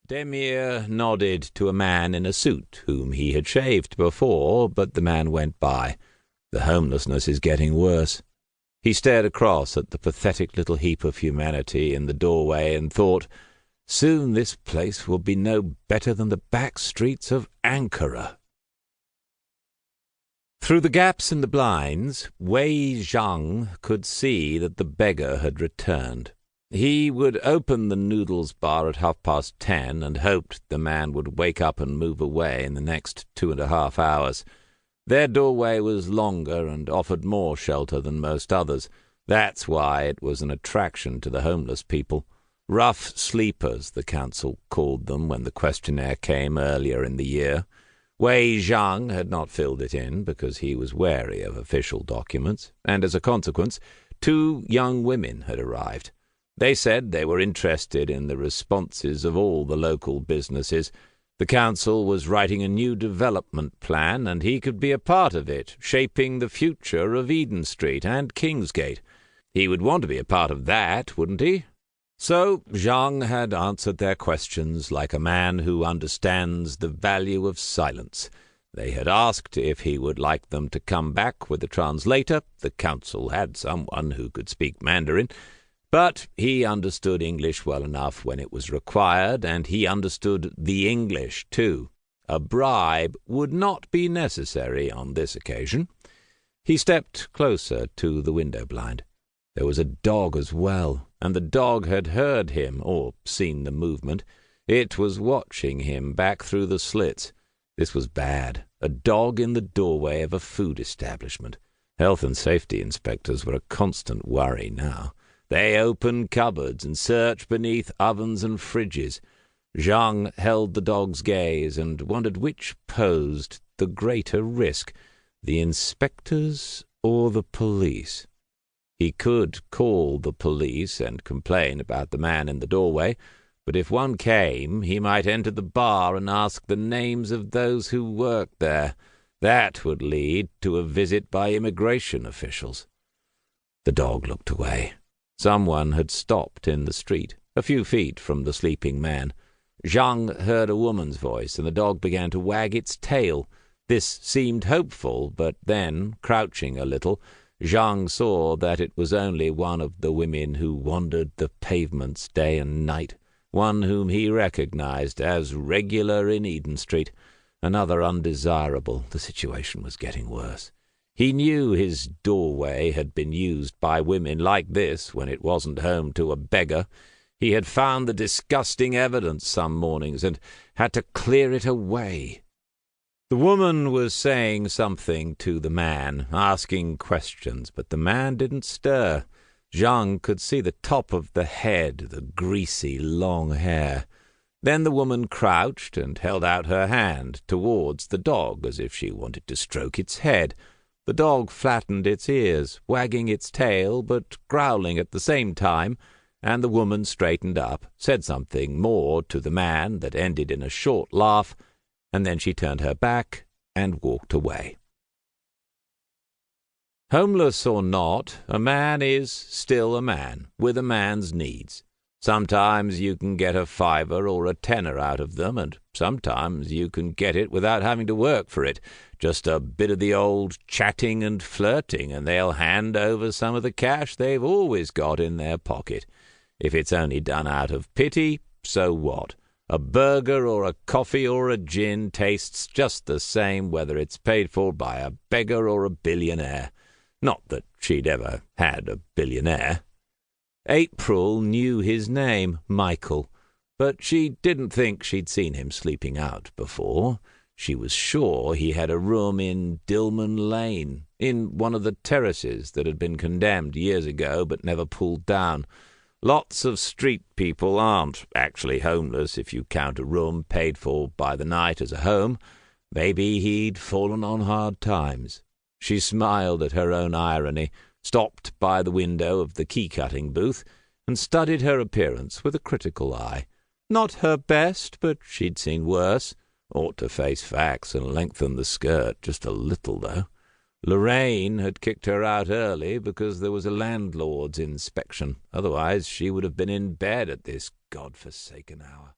Demir nodded to a man in a suit whom he had shaved before, but the man went by. The homelessness is getting worse. He stared across at the pathetic little heap of humanity in the doorway and thought, soon this place will be no better than the back streets of Ankara. Through the gaps in the blinds, Wei Zhang could see that the beggar had returned. He would open the noodles bar at 10:30 and hoped the man would wake up and move away in the next 2.5 hours. Their doorway was longer and offered more shelter than most others. That's why it was an attraction to the homeless people. Rough sleepers, the council called them when the questionnaire came earlier in the year. Wei Zhang had not filled it in because he was wary of official documents, and as a consequence, 2 young women had arrived. They said they were interested in the responses of all the local businesses. The council was writing a new development plan, and he could be a part of it, shaping the future of Eden Street and Kingsgate. He would want to be a part of that, wouldn't he? So Zhang had answered their questions like a man who understands the value of silence. They had asked if he would like them to come back with a translator. The council had someone who could speak Mandarin, but he understood English well enough when it was required, and he understood the English too. A bribe would not be necessary on this occasion. He stepped closer to the window blind. There was a dog as well, and the dog had heard him, or seen the movement. It was watching him back through the slits. This was bad. A dog in the doorway of a food establishment. Health and safety inspectors were a constant worry now. They opened cupboards and searched beneath ovens and fridges. Zhang held the dog's gaze and wondered which posed the greater risk, the inspectors or the police. He could call the police and complain about the man in the doorway, but if one came, he might enter the bar and ask the names of those who worked there. That would lead to a visit by immigration officials. The dog looked away. Someone had stopped in the street, a few feet from the sleeping man. Zhang heard a woman's voice, and the dog began to wag its tail. This seemed hopeful, but then, crouching a little, Zhang saw that it was only one of the women who wandered the pavements day and night, one whom he recognized as regular in Eden Street, another undesirable. The situation was getting worse. He knew his doorway had been used by women like this when it wasn't home to a beggar. He had found the disgusting evidence some mornings and had to clear it away. The woman was saying something to the man, asking questions, but the man didn't stir. Zhang could see the top of the head, the greasy, long hair. Then the woman crouched and held out her hand towards the dog as if she wanted to stroke its head. The dog flattened its ears, wagging its tail, but growling at the same time, and the woman straightened up, said something more to the man that ended in a short laugh, and then she turned her back and walked away. Homeless or not, a man is still a man, with a man's needs. Sometimes you can get a fiver or a tenner out of them, and sometimes you can get it without having to work for it. Just a bit of the old chatting and flirting, and they'll hand over some of the cash they've always got in their pocket. If it's only done out of pity, so what? A burger or a coffee or a gin tastes just the same whether it's paid for by a beggar or a billionaire. Not that she'd ever had a billionaire. April knew his name, Michael, but she didn't think she'd seen him sleeping out before. She was sure he had a room in Dillman Lane, in one of the terraces that had been condemned years ago but never pulled down. Lots of street people aren't actually homeless if you count a room paid for by the night as a home. Maybe he'd fallen on hard times. She smiled at her own irony, stopped by the window of the key-cutting booth, and studied her appearance with a critical eye. Not her best, but she'd seen worse. Ought to face facts and lengthen the skirt just a little, though. Lorraine had kicked her out early because there was a landlord's inspection. Otherwise she would have been in bed at this God-forsaken hour.